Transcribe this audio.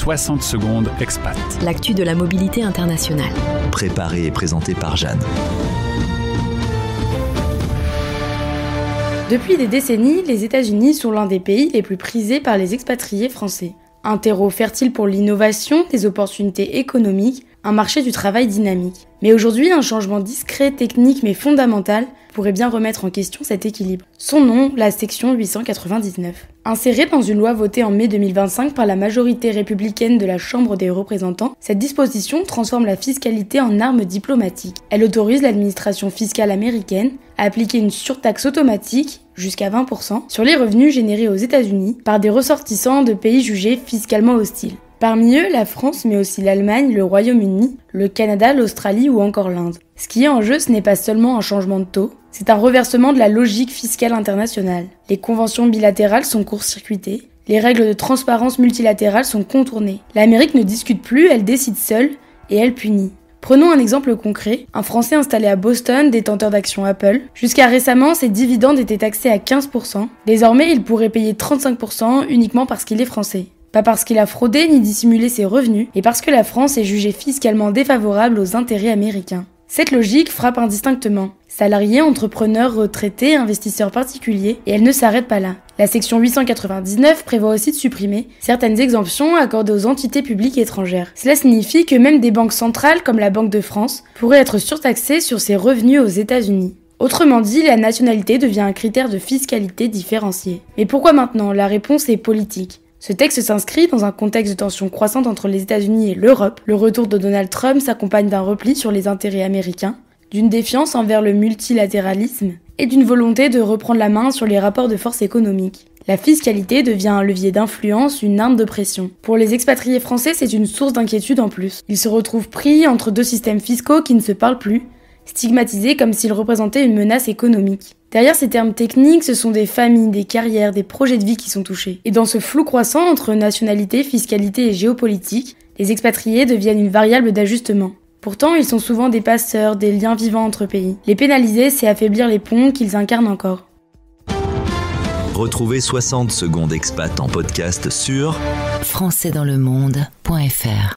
60 secondes expat. L'actu de la mobilité internationale. Préparé et présenté par Jeanne. Depuis des décennies, les États-Unis sont l'un des pays les plus prisés par les expatriés français. Un terreau fertile pour l'innovation, des opportunités économiques, un marché du travail dynamique. Mais aujourd'hui, un changement discret, technique mais fondamental pourrait bien remettre en question cet équilibre. Son nom, la section 899. Insérée dans une loi votée en mai 2025 par la majorité républicaine de la Chambre des représentants, cette disposition transforme la fiscalité en arme diplomatique. Elle autorise l'administration fiscale américaine à appliquer une surtaxe automatique, jusqu'à 20%, sur les revenus générés aux États-Unis par des ressortissants de pays jugés fiscalement hostiles. Parmi eux, la France, mais aussi l'Allemagne, le Royaume-Uni, le Canada, l'Australie ou encore l'Inde. Ce qui est en jeu, ce n'est pas seulement un changement de taux, c'est un reversement de la logique fiscale internationale. Les conventions bilatérales sont court-circuitées, les règles de transparence multilatérales sont contournées. L'Amérique ne discute plus, elle décide seule et elle punit. Prenons un exemple concret, un Français installé à Boston, détenteur d'actions Apple. Jusqu'à récemment, ses dividendes étaient taxés à 15%. Désormais, il pourrait payer 35% uniquement parce qu'il est français. Pas parce qu'il a fraudé ni dissimulé ses revenus, mais parce que la France est jugée fiscalement défavorable aux intérêts américains. Cette logique frappe indistinctement. Salariés, entrepreneurs, retraités, investisseurs particuliers, et elle ne s'arrête pas là. La section 899 prévoit aussi de supprimer certaines exemptions accordées aux entités publiques étrangères. Cela signifie que même des banques centrales comme la Banque de France pourraient être surtaxées sur ses revenus aux États-Unis. Autrement dit, la nationalité devient un critère de fiscalité différencié. Mais pourquoi maintenant ? La réponse est politique. Ce texte s'inscrit dans un contexte de tension croissante entre les États-Unis et l'Europe. Le retour de Donald Trump s'accompagne d'un repli sur les intérêts américains, d'une défiance envers le multilatéralisme et d'une volonté de reprendre la main sur les rapports de force économiques. La fiscalité devient un levier d'influence, une arme de pression. Pour les expatriés français, c'est une source d'inquiétude en plus. Ils se retrouvent pris entre deux systèmes fiscaux qui ne se parlent plus, stigmatisés comme s'ils représentaient une menace économique. Derrière ces termes techniques, ce sont des familles, des carrières, des projets de vie qui sont touchés. Et dans ce flou croissant entre nationalité, fiscalité et géopolitique, les expatriés deviennent une variable d'ajustement. Pourtant, ils sont souvent des passeurs, des liens vivants entre pays. Les pénaliser, c'est affaiblir les ponts qu'ils incarnent encore. Retrouvez 60 secondes expat en podcast sur françaisdanslemonde.fr